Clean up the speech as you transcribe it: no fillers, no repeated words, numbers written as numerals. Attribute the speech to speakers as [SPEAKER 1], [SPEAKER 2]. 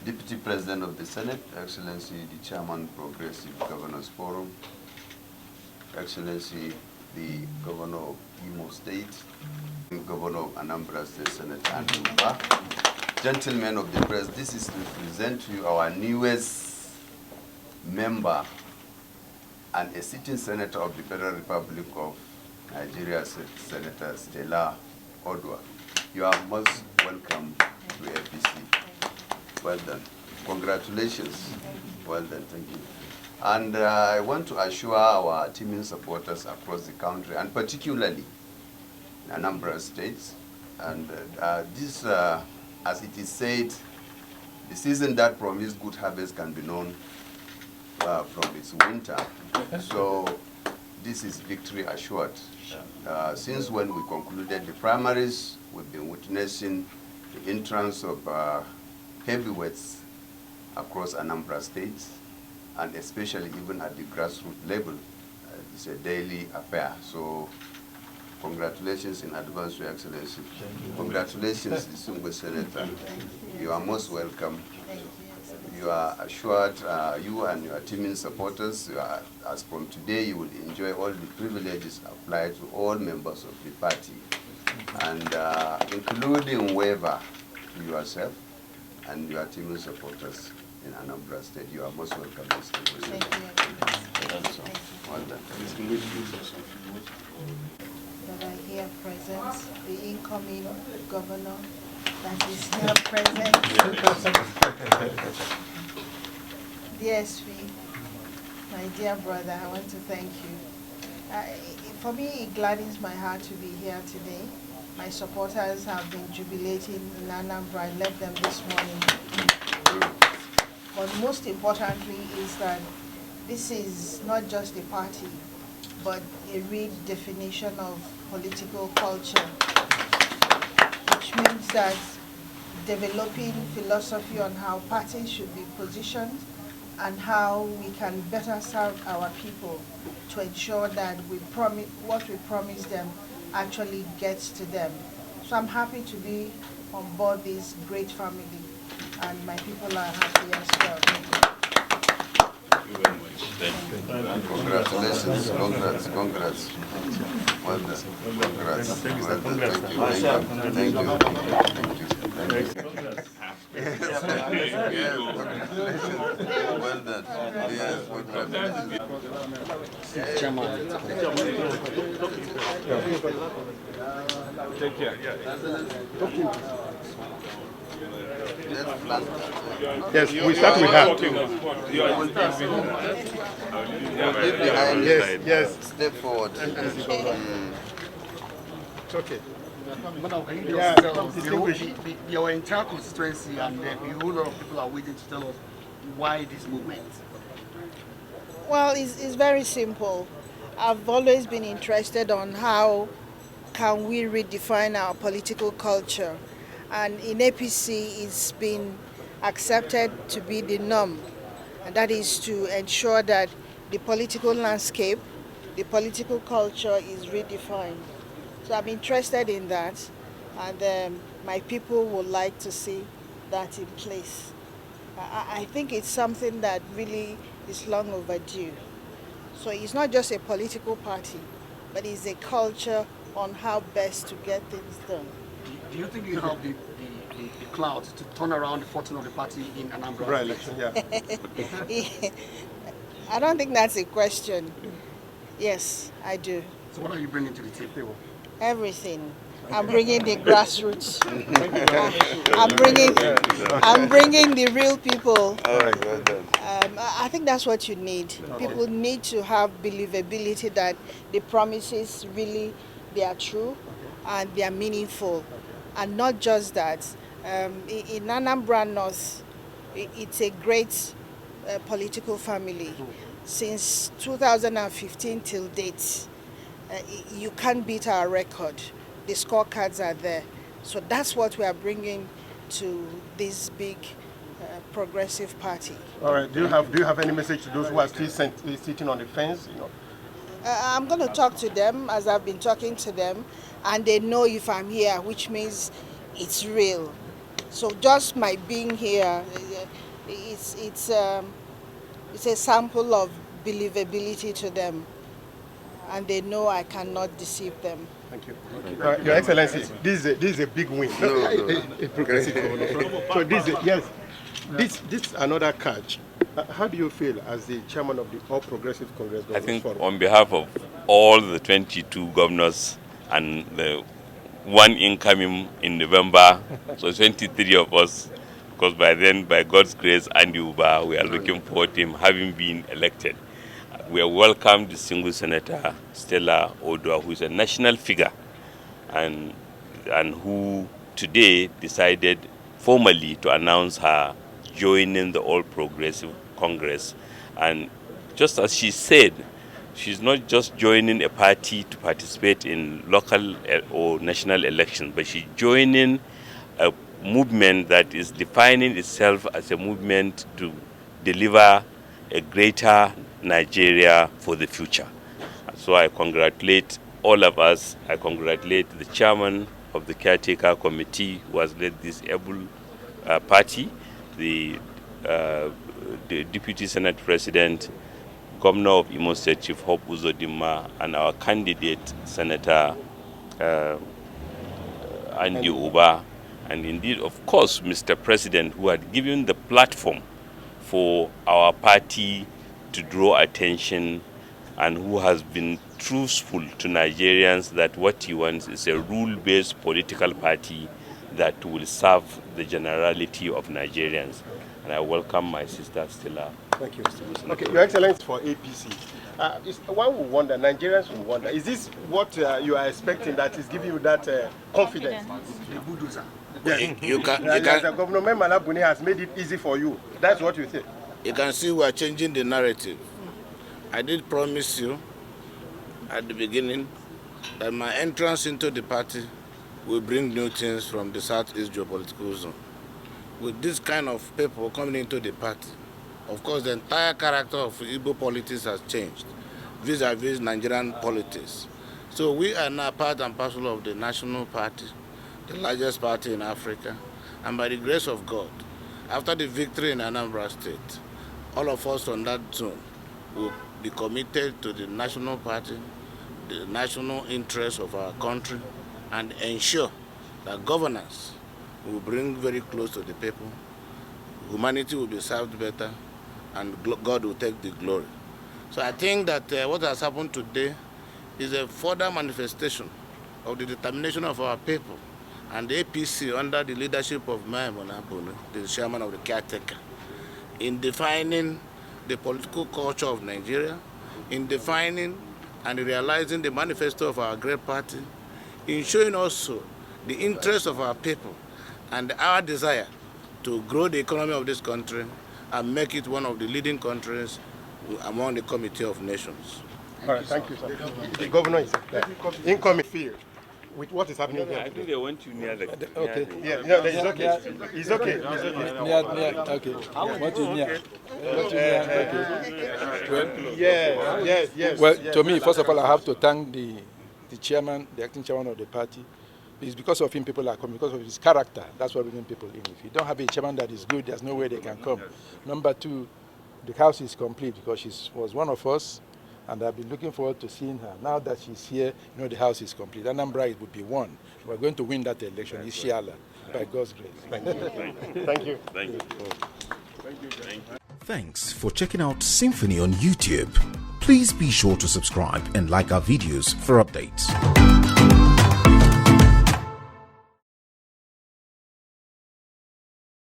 [SPEAKER 1] Deputy President of the Senate, Excellency the Chairman, Progressive Governors Forum, Excellency the Governor of Imo State, Governor of Anambra State, Senator Oduah, gentlemen of the press, this is to present to you our newest member and a sitting senator of the Federal Republic of Nigeria, Senator Stella Oduah. You are most welcome to APC. Well done. Congratulations. Well done. Thank you. And I want to assure our teaming supporters across the country, and particularly in Anambra State, and this, as it is said, the season that promised good harvest can be known from its winter. So this is victory assured. Since when we concluded the primaries, we've been witnessing the entrance of heavyweights across Anambra State, and especially even at the grassroots level. It's a daily affair. So congratulations in advance, Your Excellency. Congratulations, distinguished Senator. You are most welcome. You are assured, you and your teaming supporters, as from today, you will enjoy all the privileges applied to all members of the party, and including waiver to yourself and your teaming supporters in Anambra State. You are most welcome. Thank you. Well done.
[SPEAKER 2] That are here present, the incoming governor that is here present. DSP, my dear brother, I want to thank you. For me, it gladdens my heart to be here today. My supporters have been jubilating in Anambra. I left them this morning. But most importantly is that this is not just a party, but a redefinition of political culture, which means that developing philosophy on how parties should be positioned and how we can better serve our people to ensure that what we promise them actually gets to them. So I'm happy to be on board this great family, and my people are happy as well.
[SPEAKER 3] Thank you very much. Thank you.
[SPEAKER 1] Congratulations. Congrats. Well done. Congrats. Well done. Thank you. Thank you. Thank you. Yes. Well done. Yes.
[SPEAKER 3] Take care.
[SPEAKER 4] Yes, we start with her.
[SPEAKER 1] Behind.
[SPEAKER 4] Yes.
[SPEAKER 1] Step forward.
[SPEAKER 4] It's okay.
[SPEAKER 5] Madam, can you just your entire constituency, and a whole lot of people are waiting to tell us why this movement?
[SPEAKER 2] Well, it's very simple. I've always been interested on how can we redefine our political culture. And in APC, it's been accepted to be the norm. And that is to ensure that the political landscape, the political culture is redefined. So I'm interested in that, and my people would like to see that in place. I think it's something that really is long overdue. So it's not just a political party, but it's a culture on how best to get things done.
[SPEAKER 5] Do you think you have the clout to turn around the fortune of the party in Anambra?
[SPEAKER 4] Right, election, yeah.
[SPEAKER 2] I don't think that's a question. Yes, I do.
[SPEAKER 5] So what are you bringing to the table?
[SPEAKER 2] Everything. I'm bringing the grassroots. I'm bringing the real people.
[SPEAKER 1] All right, well done.
[SPEAKER 2] I think that's what you need. People need to have believability that the promises really, they are true and they are meaningful. And not just that. In Anambra North, it's a great political family. Since 2015 till date, you can't beat our record. The scorecards are there. So that's what we are bringing to this big progressive party.
[SPEAKER 4] All right. Do you have any message to those who are still sitting on the fence? You know?
[SPEAKER 2] I'm going to talk to them as I've been talking to them, and they know if I'm here, which means it's real. So just my being here, it's a sample of believability to them, and they know I cannot deceive them.
[SPEAKER 4] Thank you. Your Excellency, this is a big win. Progressive governor. So this is another catch. How do you feel as the chairman of the All Progressive Congress?
[SPEAKER 3] I think on behalf of all the 22 governors and the one incoming in November, so 23 of us, because by then, by God's grace, Andy Uba, we are looking forward to him having been elected. We have welcomed the single Senator Stella Oduah, who is a national figure and who today decided formally to announce her joining the All Progressive Congress. And just as she said, she's not just joining a party to participate in local or national elections, but she's joining a movement that is defining itself as a movement to deliver a greater Nigeria for the future. So I congratulate all of us. I congratulate the chairman of the caretaker committee who has led this able party, the deputy senate president, governor of Imo State, Chief Hope Uzodinma, and our candidate, Senator Andy Uba, and indeed, of course, Mr. President, who had given the platform for our party to draw attention and who has been truthful to Nigerians that what he wants is a rule-based political party that will serve the generality of Nigerians. And I welcome my sister Stella.
[SPEAKER 4] Thank you. Okay, Your Excellency, for APC, one will wonder, Nigerians will wonder, is this what you are expecting that is giving you that confidence?
[SPEAKER 6] You can,
[SPEAKER 4] Governor Buni has made it easy for you. That's what you say.
[SPEAKER 6] you can see we are changing the narrative. I did promise you at the beginning that my entrance into the party will bring new things from the Southeast geopolitical zone. With this kind of people coming into the party, of course, the entire character of Igbo politics has changed vis-a-vis Nigerian politics. So we are now part and parcel of the national party, the largest party in Africa, and by the grace of God, after the victory in Anambra State, all of us on that zone will be committed to the national party, the national interests of our country, and ensure that governance will bring very close to the people, humanity will be served better, and God will take the glory. So I think that what has happened today is a further manifestation of the determination of our people and the APC under the leadership of Buni, the chairman of the caretaker, in defining the political culture of Nigeria, in defining and realizing the manifesto of our great party, in showing also the interests of our people and our desire to grow the economy of this country and make it one of the leading countries among the Committee of Nations.
[SPEAKER 4] All right, thank you, sir. The governor is incoming field with what is happening here.
[SPEAKER 3] I think they want you near the...
[SPEAKER 4] Okay. Yeah, no, it's okay. It's okay.
[SPEAKER 7] Okay. What is near?
[SPEAKER 4] Yes.
[SPEAKER 7] Well, to me, first of all, I have to thank the chairman, the acting chairman of the party. It's because of him people are coming, because of his character. That's what brings people in. If you don't have a chairman that is good, there's no way they can come. Number two, the house is complete because she was one of us, and I've been looking forward to seeing her. Now that she's here, you know the house is complete. Anambra, it would be one. We're going to win that election, inshallah, by God's grace.
[SPEAKER 4] Thank you.
[SPEAKER 3] Thank you.
[SPEAKER 8] Thanks for checking out SYMFONI on YouTube. Please be sure to subscribe and like our videos for updates.